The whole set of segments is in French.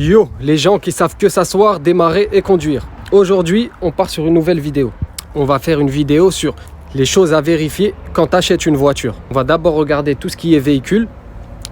Yo, les gens qui savent que s'asseoir, démarrer et conduire. Aujourd'hui, on part sur une nouvelle vidéo. On va faire une vidéo sur les choses à vérifier quand tu achètes une voiture. On va d'abord regarder tout ce qui est véhicule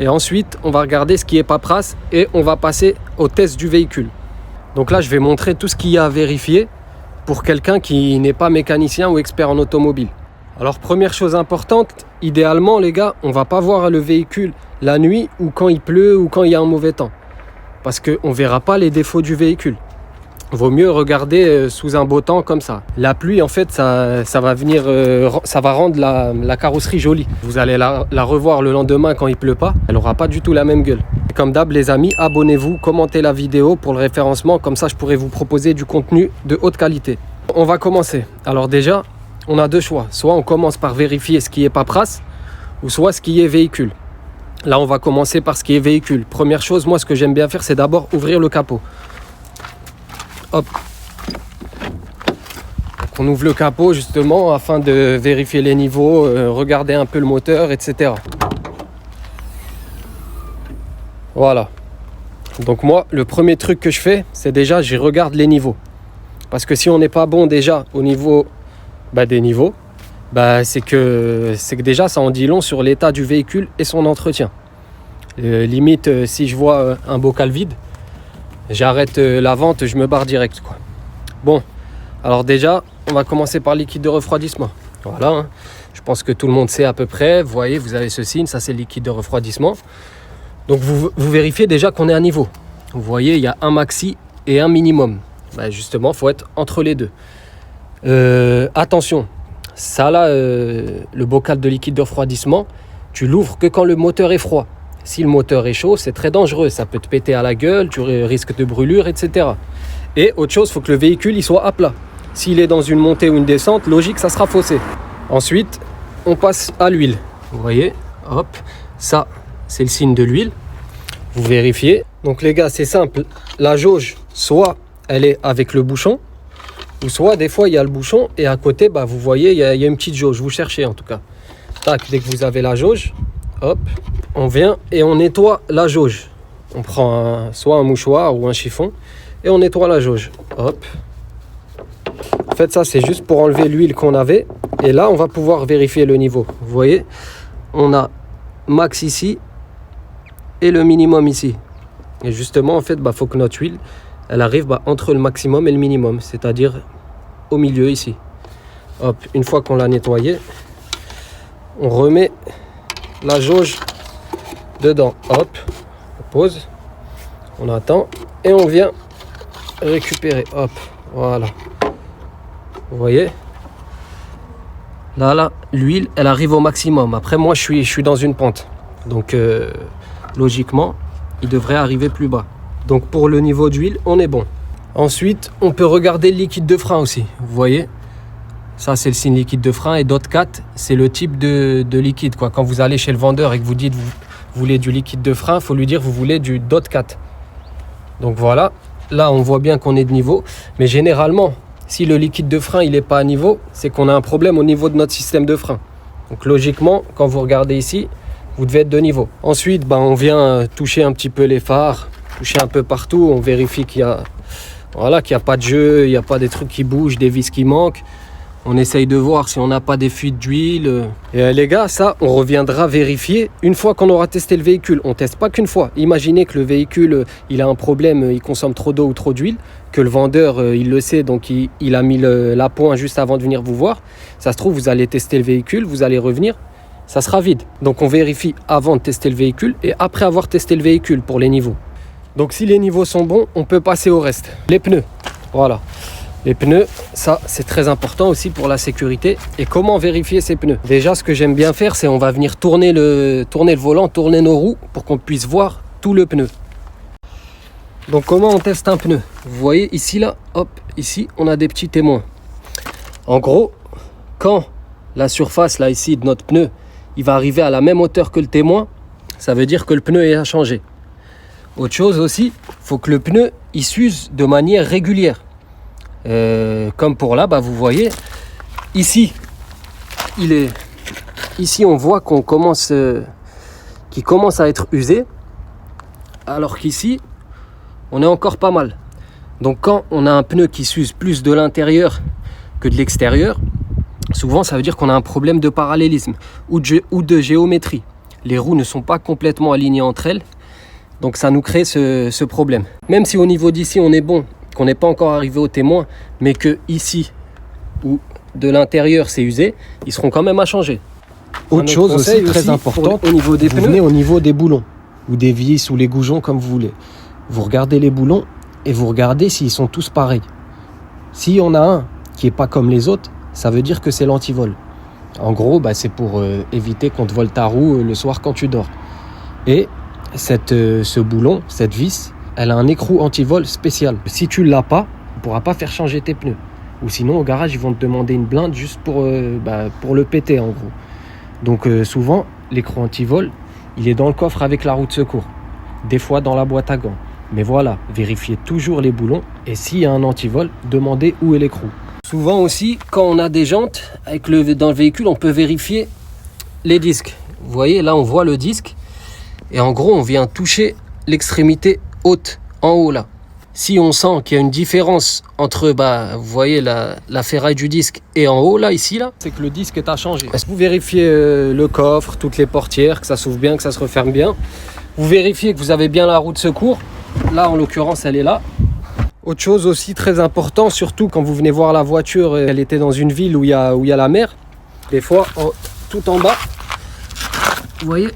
et ensuite on va regarder ce qui est paperasse et on va passer au test du véhicule. Donc là, je vais montrer tout ce qu'il y a à vérifier pour quelqu'un qui n'est pas mécanicien ou expert en automobile. Alors première chose importante, idéalement les gars, on va pas voir le véhicule la nuit ou quand il pleut ou quand il y a un mauvais temps. Parce qu'on ne verra pas les défauts du véhicule. Vaut mieux regarder sous un beau temps comme ça. La pluie, en fait, ça va rendre la carrosserie jolie. Vous allez la revoir le lendemain quand il pleut pas. Elle n'aura pas du tout la même gueule. Et comme d'hab, les amis, abonnez-vous, commentez la vidéo pour le référencement. Comme ça, je pourrai vous proposer du contenu de haute qualité. On va commencer. Alors déjà, on a deux choix. Soit on commence par vérifier ce qui est paperasse, ou soit ce qui est véhicule. Là, on va commencer par ce qui est véhicule. Première chose, moi, ce que j'aime bien faire, c'est d'abord ouvrir le capot. Hop. Donc, on ouvre le capot, justement, afin de vérifier les niveaux, regarder un peu le moteur, etc. Voilà. Donc, moi, le premier truc que je fais, c'est déjà, je regarde les niveaux. Parce que si on n'est pas bon déjà au niveau des niveaux, c'est que déjà ça en dit long sur l'état du véhicule et son entretien. Limite, si je vois un bocal vide, j'arrête la vente, je me barre direct, quoi. Bon, alors déjà, on va commencer par le liquide de refroidissement. Voilà, hein. Je pense que tout le monde sait à peu près. Vous voyez, vous avez ce signe, ça c'est le liquide de refroidissement. Donc vous vérifiez déjà qu'on est à niveau. Vous voyez, il y a un maxi et un minimum. Justement, il faut être entre les deux. Attention. Ça là, le bocal de liquide de refroidissement, tu l'ouvres que quand le moteur est froid. Si le moteur est chaud, c'est très dangereux. Ça peut te péter à la gueule, tu risques de brûlure, etc. Et autre chose, il faut que le véhicule il soit à plat. S'il est dans une montée ou une descente, logique, ça sera faussé. Ensuite, on passe à l'huile. Vous voyez, hop, ça, c'est le signe de l'huile. Vous vérifiez. Donc les gars, c'est simple. La jauge, soit elle est avec le bouchon, ou soit des fois il y a le bouchon et à côté vous voyez il y a une petite jauge, vous cherchez en tout cas. Tac, dès que vous avez la jauge, hop, on vient et on nettoie la jauge. On prend soit un mouchoir ou un chiffon et on nettoie la jauge. Hop. En fait ça c'est juste pour enlever l'huile qu'on avait et là on va pouvoir vérifier le niveau. Vous voyez, on a max ici et le minimum ici. Et justement en fait faut que notre huile elle arrive entre le maximum et le minimum, c'est-à-dire au milieu ici. Hop, une fois qu'on l'a nettoyé, on remet la jauge dedans. Hop, on pose, on attend et on vient récupérer. Hop, voilà. Vous voyez ? Là, l'huile, elle arrive au maximum. Après, moi, je suis dans une pente. Donc, logiquement, il devrait arriver plus bas. Donc pour le niveau d'huile, on est bon. Ensuite, on peut regarder le liquide de frein aussi. Vous voyez, ça c'est le signe liquide de frein et DOT4, c'est le type de liquide, quoi. Quand vous allez chez le vendeur et que vous dites vous voulez du liquide de frein, il faut lui dire vous voulez du DOT4. Donc voilà, là on voit bien qu'on est de niveau. Mais généralement, si le liquide de frein il n'est pas à niveau, c'est qu'on a un problème au niveau de notre système de frein. Donc logiquement, quand vous regardez ici, vous devez être de niveau. Ensuite, on vient toucher un petit peu les phares. Toucher un peu partout, on vérifie qu'il y a pas de jeu, il n'y a pas des trucs qui bougent, des vis qui manquent. On essaye de voir si on n'a pas des fuites d'huile. Et les gars, ça, on reviendra vérifier une fois qu'on aura testé le véhicule. On ne teste pas qu'une fois. Imaginez que le véhicule, il a un problème, il consomme trop d'eau ou trop d'huile, que le vendeur, il le sait, donc il a mis la pointe juste avant de venir vous voir. Ça se trouve, vous allez tester le véhicule, vous allez revenir, ça sera vide. Donc on vérifie avant de tester le véhicule et après avoir testé le véhicule pour les niveaux. Donc si les niveaux sont bons, on peut passer au reste. Les pneus, voilà. Les pneus, ça c'est très important aussi pour la sécurité. Et comment vérifier ces pneus? Déjà, ce que j'aime bien faire, c'est on va venir tourner le volant, tourner nos roues pour qu'on puisse voir tout le pneu. Donc comment on teste un pneu? Vous voyez ici là, hop, ici on a des petits témoins. En gros, quand la surface là ici de notre pneu, il va arriver à la même hauteur que le témoin, ça veut dire que le pneu a changé. Autre chose aussi, il faut que le pneu il s'use de manière régulière. Comme pour là, vous voyez, ici, ici on voit qu'il commence à être usé, alors qu'ici, on est encore pas mal. Donc quand on a un pneu qui s'use plus de l'intérieur que de l'extérieur, souvent ça veut dire qu'on a un problème de parallélisme ou de géométrie. Les roues ne sont pas complètement alignées entre elles, donc ça nous crée ce problème. Même si au niveau d'ici on est bon, qu'on n'est pas encore arrivé au témoin, mais que ici ou de l'intérieur c'est usé, ils seront quand même à changer. Autre chose aussi très importante, au niveau des vous pneus, venez au niveau des boulons, ou des vis, ou les goujons comme vous voulez. Vous regardez les boulons et vous regardez s'ils sont tous pareils. S'il y en a un qui n'est pas comme les autres, ça veut dire que c'est l'antivol. En gros, c'est pour éviter qu'on te vole ta roue le soir quand tu dors. Et ce boulon, cette vis, elle a un écrou antivol spécial. Si tu ne l'as pas, on ne pourra pas faire changer tes pneus. Ou sinon, au garage, ils vont te demander une blinde juste pour le péter, en gros. Donc souvent, l'écrou antivol, il est dans le coffre avec la roue de secours. Des fois dans la boîte à gants. Mais voilà, vérifiez toujours les boulons. Et s'il y a un antivol, demandez où est l'écrou. Souvent aussi, quand on a des jantes, dans le véhicule, on peut vérifier les disques. Vous voyez, là, on voit le disque. Et en gros, on vient toucher l'extrémité haute, en haut, là. Si on sent qu'il y a une différence entre, vous voyez, la ferraille du disque et en haut, là, ici, là, c'est que le disque est à changer. Est-ce que vous vérifiez le coffre, toutes les portières, que ça s'ouvre bien, que ça se referme bien. Vous vérifiez que vous avez bien la roue de secours. Là, en l'occurrence, elle est là. Autre chose aussi très important, surtout quand vous venez voir la voiture, elle était dans une ville où il y a la mer. Des fois, tout en bas, vous voyez,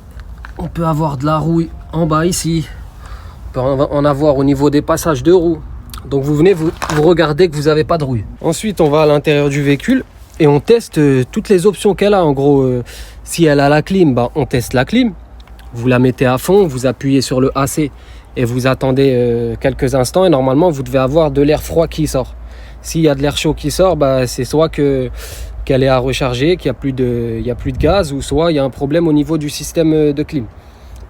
on peut avoir de la rouille en bas ici. On peut en avoir au niveau des passages de roues. Donc vous venez, vous regardez que vous n'avez pas de rouille. Ensuite, on va à l'intérieur du véhicule et on teste toutes les options qu'elle a. En gros, si elle a la clim, on teste la clim. Vous la mettez à fond, vous appuyez sur le AC et vous attendez quelques instants et normalement vous devez avoir de l'air froid qui sort. S'il y a de l'air chaud qui sort, c'est soit qu'elle est à recharger, qu'il n'y a plus de gaz, ou soit il y a un problème au niveau du système de clim.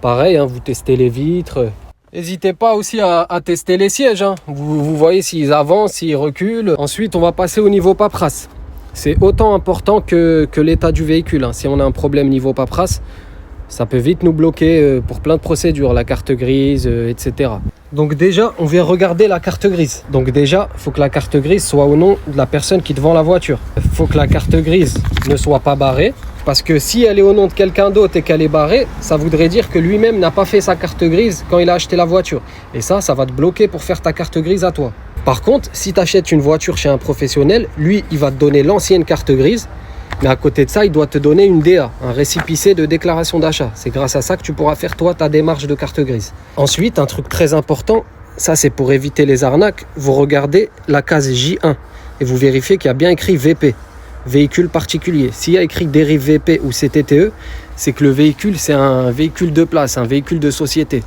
Pareil, vous testez les vitres. N'hésitez pas aussi à tester les sièges. Vous voyez s'ils avancent, s'ils reculent. Ensuite, on va passer au niveau paperasse. C'est autant important que l'état du véhicule. Si on a un problème niveau paperasse, ça peut vite nous bloquer pour plein de procédures, la carte grise, etc. Donc déjà, on vient regarder la carte grise. Donc déjà, il faut que la carte grise soit au nom de la personne qui te vend la voiture. Il faut que la carte grise ne soit pas barrée. Parce que si elle est au nom de quelqu'un d'autre et qu'elle est barrée, ça voudrait dire que lui-même n'a pas fait sa carte grise quand il a acheté la voiture. Et ça va te bloquer pour faire ta carte grise à toi. Par contre, si tu achètes une voiture chez un professionnel, lui, il va te donner l'ancienne carte grise. Mais à côté de ça, il doit te donner une DA, un récépissé de déclaration d'achat. C'est grâce à ça que tu pourras faire toi ta démarche de carte grise. Ensuite, un truc très important, ça c'est pour éviter les arnaques, vous regardez la case J1 et vous vérifiez qu'il y a bien écrit VP, véhicule particulier. S'il y a écrit dérive VP ou CTTE, c'est que le véhicule c'est un véhicule de place, un véhicule de société.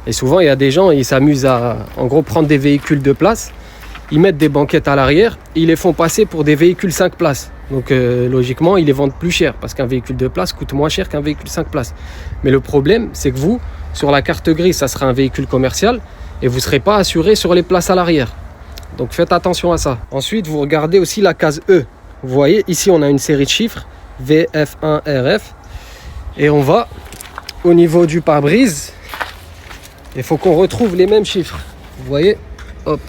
Et souvent il y a des gens, ils s'amusent à en gros prendre des véhicules de place, ils mettent des banquettes à l'arrière, et ils les font passer pour des véhicules 5 places. Donc logiquement, ils les vendent plus cher parce qu'un véhicule de place coûte moins cher qu'un véhicule 5 places. Mais le problème, c'est que vous, sur la carte grise, ça sera un véhicule commercial et vous ne serez pas assuré sur les places à l'arrière. Donc faites attention à ça. Ensuite, vous regardez aussi la case E. Vous voyez, ici, on a une série de chiffres, VF1RF. Et on va au niveau du pare-brise. Il faut qu'on retrouve les mêmes chiffres. Vous voyez, hop.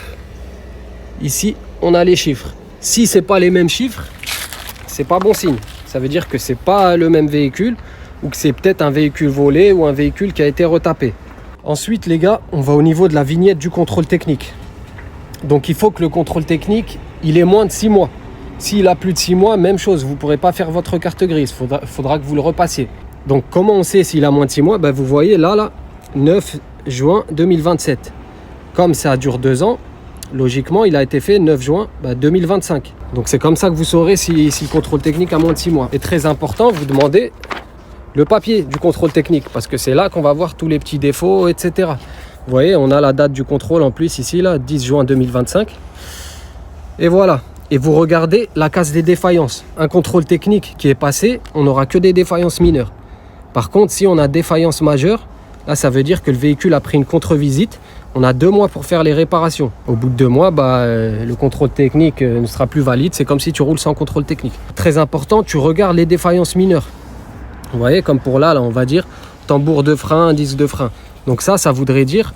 Ici, on a les chiffres. Si ce n'est pas les mêmes chiffres, c'est pas bon signe. Ça veut dire que c'est pas le même véhicule ou que c'est peut-être un véhicule volé ou un véhicule qui a été retapé. Ensuite, les gars, on va au niveau de la vignette du contrôle technique. Donc, il faut que le contrôle technique, il ait moins de 6 mois. S'il a plus de 6 mois, même chose, vous ne pourrez pas faire votre carte grise. Faudra que vous le repassiez. Donc, comment on sait s'il a moins de 6 mois? Vous voyez là, 9 juin 2027. Comme ça dure 2 ans, logiquement, il a été fait 9 juin 2025. Donc c'est comme ça que vous saurez si le contrôle technique a moins de 6 mois. Et très important, vous demandez le papier du contrôle technique parce que c'est là qu'on va voir tous les petits défauts, etc. Vous voyez, on a la date du contrôle en plus ici, là, 10 juin 2025. Et voilà. Et vous regardez la case des défaillances. Un contrôle technique qui est passé, on n'aura que des défaillances mineures. Par contre, si on a défaillance majeure, là, ça veut dire que le véhicule a pris une contre-visite. On a 2 mois pour faire les réparations. Au bout de 2 mois, le contrôle technique ne sera plus valide. C'est comme si tu roules sans contrôle technique. Très important, tu regardes les défaillances mineures. Vous voyez, comme pour là, on va dire tambour de frein, disque de frein. Donc ça voudrait dire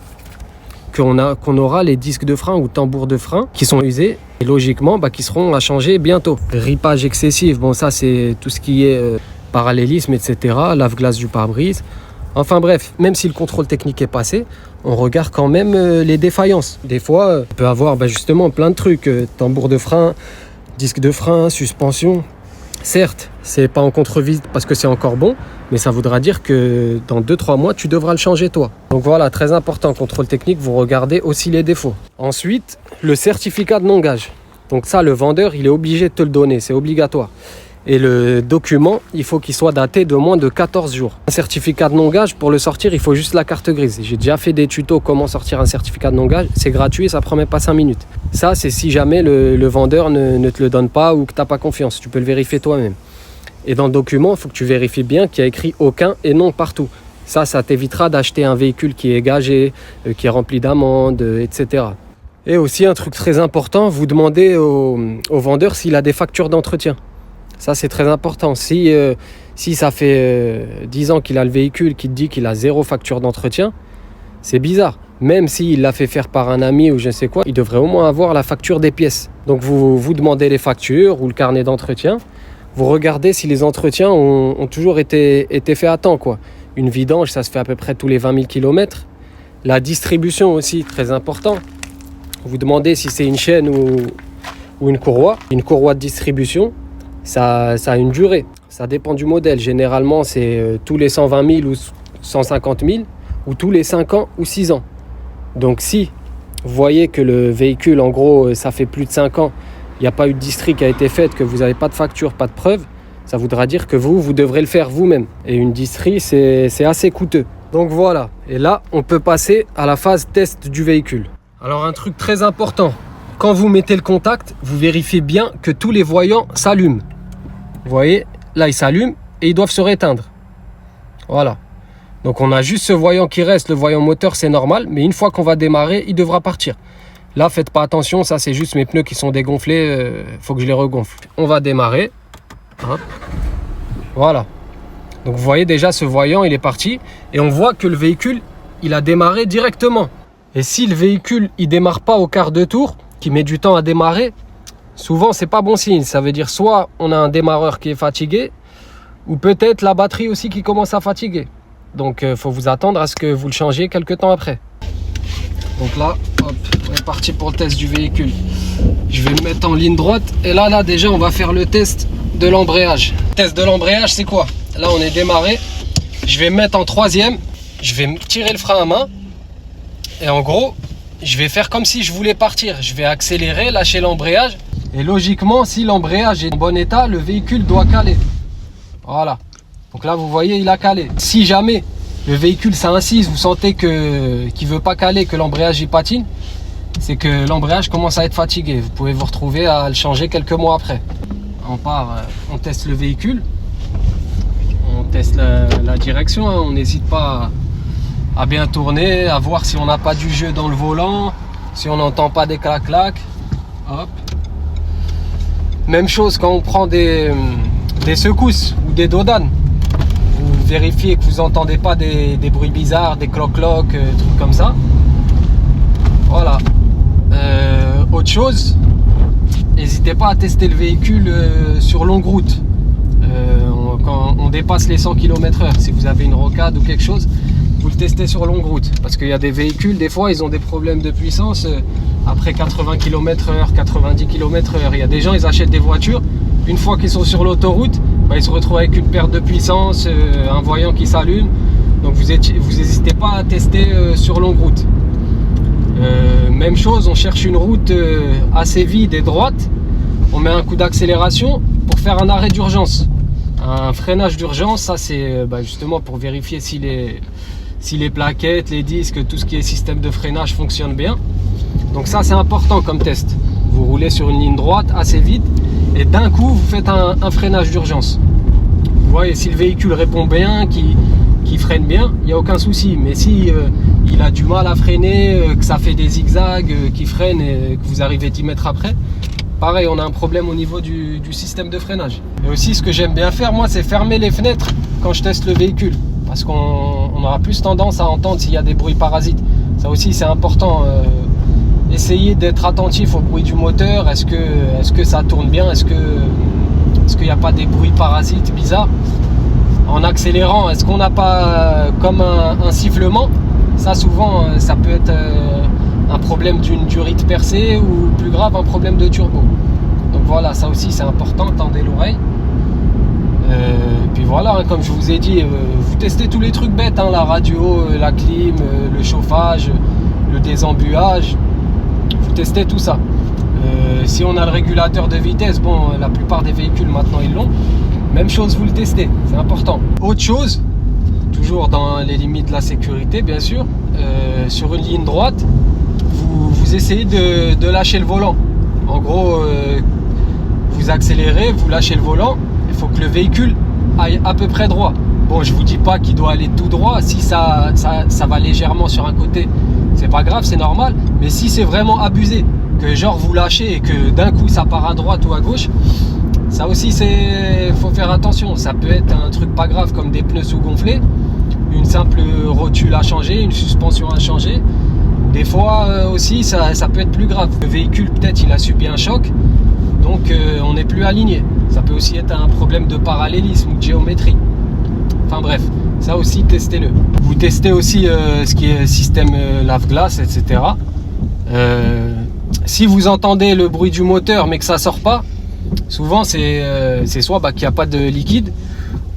qu'on aura les disques de frein ou tambours de frein qui sont usés et logiquement qui seront à changer bientôt. Ripage excessif, bon ça c'est tout ce qui est parallélisme, etc. Lave-glace du pare-brise. Enfin bref, même si le contrôle technique est passé, on regarde quand même les défaillances. Des fois, on peut avoir justement plein de trucs, tambour de frein, disque de frein, suspension. Certes, c'est pas en contre-visite parce que c'est encore bon, mais ça voudra dire que dans 2-3 mois, tu devras le changer toi. Donc voilà, très important, contrôle technique, vous regardez aussi les défauts. Ensuite, le certificat de non-gage. Donc ça, le vendeur, il est obligé de te le donner, c'est obligatoire. Et le document, il faut qu'il soit daté de moins de 14 jours. Un certificat de non-gage, pour le sortir, il faut juste la carte grise. J'ai déjà fait des tutos comment sortir un certificat de non-gage. C'est gratuit, ça prend même pas 5 minutes. Ça, c'est si jamais le vendeur ne te le donne pas ou que tu n'as pas confiance. Tu peux le vérifier toi-même. Et dans le document, il faut que tu vérifies bien qu'il y a écrit aucun et non partout. Ça t'évitera d'acheter un véhicule qui est gagé, qui est rempli d'amendes, etc. Et aussi, un truc très important, vous demandez au vendeur s'il a des factures d'entretien. Ça, c'est très important. Si ça fait 10 ans qu'il a le véhicule, qui te dit qu'il a 0 facture d'entretien, c'est bizarre. Même s'il l'a fait faire par un ami ou je ne sais quoi, il devrait au moins avoir la facture des pièces. Donc, vous demandez les factures ou le carnet d'entretien. Vous regardez si les entretiens ont toujours été faits à temps, quoi. Une vidange, ça se fait à peu près tous les 20 000 km. La distribution aussi, très important. Vous demandez si c'est une chaîne ou une courroie. Une courroie de distribution, ça a une durée. Ça dépend du modèle. Généralement, c'est tous les 120 000 ou 150 000 ou tous les 5 ans ou 6 ans. Donc si vous voyez que le véhicule, en gros, ça fait plus de 5 ans, il n'y a pas eu de distri qui a été faite, que vous n'avez pas de facture, pas de preuve, ça voudra dire que vous devrez le faire vous-même. Et une distri, c'est assez coûteux. Donc voilà. Et là, on peut passer à la phase test du véhicule. Alors un truc très important, quand vous mettez le contact, vous vérifiez bien que tous les voyants s'allument. Vous voyez, là ils s'allument et ils doivent se réteindre. Voilà. Donc on a juste ce voyant qui reste, le voyant moteur c'est normal, mais une fois qu'on va démarrer, il devra partir. Là faites pas attention, ça c'est juste mes pneus qui sont dégonflés, faut que je les regonfle. On va démarrer. Hop. Voilà. Donc vous voyez déjà ce voyant il est parti et on voit que le véhicule il a démarré directement. Et si le véhicule il démarre pas au quart de tour, qui met du temps à démarrer, souvent c'est pas bon signe. Ça veut dire soit on a un démarreur qui est fatigué, ou peut-être la batterie aussi qui commence à fatiguer. Donc faut vous attendre à ce que vous le changiez quelques temps après. Donc là, hop, on est parti pour le test du véhicule. Je vais me mettre en ligne droite. Et là déjà on va faire le test de l'embrayage. Le test de l'embrayage c'est quoi? Là on est démarré. Je vais me mettre en 3e. Je vais tirer le frein à main. Et en gros, je vais faire comme si je voulais partir. Je vais accélérer, lâcher l'embrayage. Et logiquement, si l'embrayage est en bon état, le véhicule doit caler. Voilà. Donc là, vous voyez, il a calé. Si jamais le véhicule, ça insiste, vous sentez qu'il ne veut pas caler, que l'embrayage y patine, c'est que l'embrayage commence à être fatigué. Vous pouvez vous retrouver à le changer quelques mois après. On part, on teste le véhicule. On teste la direction. On n'hésite pas à bien tourner, à voir si on n'a pas du jeu dans le volant, si on n'entend pas des clac-clac. Hop. Même chose quand on prend des secousses ou des dodanes. Vous vérifiez que vous n'entendez pas des bruits bizarres, des cloc-cloc, trucs comme ça. Voilà. Autre chose, n'hésitez pas à tester le véhicule sur longue route. Quand on dépasse les 100 km/h, si vous avez une rocade ou quelque chose, vous le testez sur longue route, parce qu'il y a des véhicules, des fois ils ont des problèmes de puissance après 80 km/h, 90 km/h. Il y a des gens, ils achètent des voitures, une fois qu'ils sont sur l'autoroute, ils se retrouvent avec une perte de puissance, un voyant qui s'allume. Donc vous n'hésitez pas à tester sur longue route. Même chose, on cherche une route assez vide et droite, on met un coup d'accélération pour faire un arrêt d'urgence. Un freinage d'urgence, ça c'est justement pour vérifier si les plaquettes, les disques, tout ce qui est système de freinage fonctionne bien. Donc ça c'est important comme test. Vous roulez sur une ligne droite assez vite et d'un coup vous faites un freinage d'urgence. Vous voyez, si le véhicule répond bien, qui freine bien, il n'y a aucun souci. Mais si il a du mal à freiner, que ça fait des zigzags, qui freine et que vous arrivez 10 mètres après, pareil, on a un problème au niveau du système de freinage. Et aussi, ce que j'aime bien faire, moi, c'est fermer les fenêtres quand je teste le véhicule. Parce qu'on aura plus tendance à entendre s'il y a des bruits parasites. Ça aussi c'est important. Essayez d'être attentif au bruit du moteur. Est-ce que ça tourne bien? Est-ce qu'il n'y a pas des bruits parasites bizarres? En accélérant, est-ce qu'on n'a pas comme un sifflement? Ça souvent, ça peut être un problème d'une durite percée ou plus grave, un problème de turbo. Donc voilà, ça aussi c'est important, tendez l'oreille. Puis voilà, comme je vous ai dit, vous testez tous les trucs bêtes, la radio, la clim, le chauffage, le désembuage. Vous testez tout ça. Si on a le régulateur de vitesse, bon, la plupart des véhicules maintenant ils l'ont. Même chose, vous le testez, c'est important. Autre chose, toujours dans les limites de la sécurité, bien sûr, sur une ligne droite, vous essayez de lâcher le volant. En gros, vous accélérez, vous lâchez le volant. Il faut que le véhicule aille à peu près droit. Bon, je vous dis pas qu'il doit aller tout droit. Si ça va légèrement sur un côté, c'est pas grave, c'est normal. Mais si c'est vraiment abusé, que genre vous lâchez et que d'un coup ça part à droite ou à gauche, ça aussi faut faire attention. Ça peut être un truc pas grave comme des pneus sous-gonflés, une simple rotule à changer, une suspension à changer. Des fois aussi ça peut être plus grave. Le véhicule peut-être il a subi un choc, donc on n'est plus aligné. Ça peut aussi être un problème de parallélisme ou de géométrie. Enfin bref, ça aussi testez-le. Vous testez aussi ce qui est système lave-glace, etc. Si vous entendez le bruit du moteur mais que ça sort pas, souvent c'est soit qu'il n'y a pas de liquide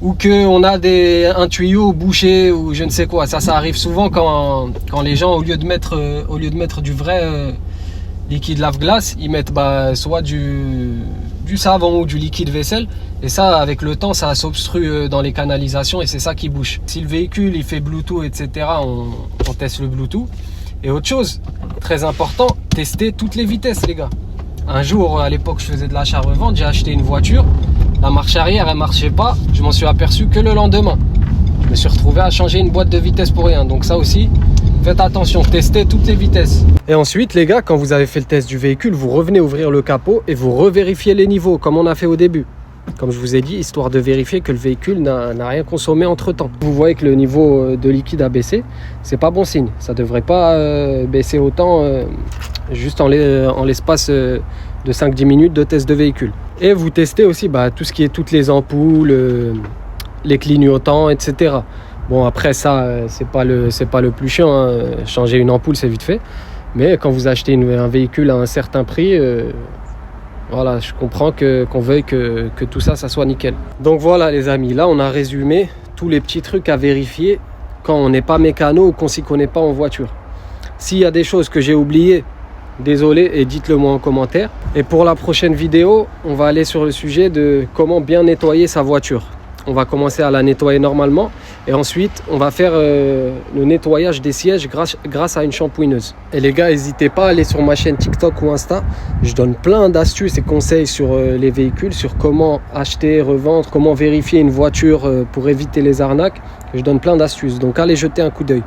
ou qu'on a un tuyau bouché ou je ne sais quoi. Ça arrive souvent quand les gens au lieu de mettre du vrai liquide lave-glace, ils mettent soit du savon ou du liquide vaisselle, et ça avec le temps ça s'obstrue dans les canalisations et c'est ça qui bouche. Si le véhicule il fait Bluetooth, etc., on teste le Bluetooth. Et autre chose très important, testez toutes les vitesses, les gars. Un jour, à l'époque je faisais de l'achat-revente, j'ai acheté une voiture, la marche arrière elle marchait pas, je m'en suis aperçu que le lendemain. Je me suis retrouvé à changer une boîte de vitesse pour rien. Donc ça aussi, faites attention, testez toutes les vitesses. Et ensuite les gars, quand vous avez fait le test du véhicule, vous revenez ouvrir le capot et vous revérifiez les niveaux comme on a fait au début. Comme je vous ai dit, histoire de vérifier que le véhicule n'a rien consommé entre temps. Vous voyez que le niveau de liquide a baissé, c'est pas bon signe. Ça devrait pas baisser autant juste en l'espace de 5-10 minutes de test de véhicule. Et vous testez aussi tout ce qui est toutes les ampoules, les clignotants, etc. Bon après ça, c'est pas le plus chiant, changer une ampoule c'est vite fait. Mais quand vous achetez un véhicule à un certain prix, voilà, je comprends qu'on veuille que tout ça soit nickel. Donc voilà les amis, là on a résumé tous les petits trucs à vérifier quand on n'est pas mécano ou qu'on s'y connaît pas en voiture. S'il y a des choses que j'ai oubliées, désolé et dites-le moi en commentaire. Et pour la prochaine vidéo, on va aller sur le sujet de comment bien nettoyer sa voiture. On va commencer à la nettoyer normalement et ensuite on va faire le nettoyage des sièges grâce à une shampouineuse. Et les gars, n'hésitez pas à aller sur ma chaîne TikTok ou Insta. Je donne plein d'astuces et conseils sur les véhicules, sur comment acheter, revendre, comment vérifier une voiture pour éviter les arnaques. Je donne plein d'astuces, donc allez jeter un coup d'œil.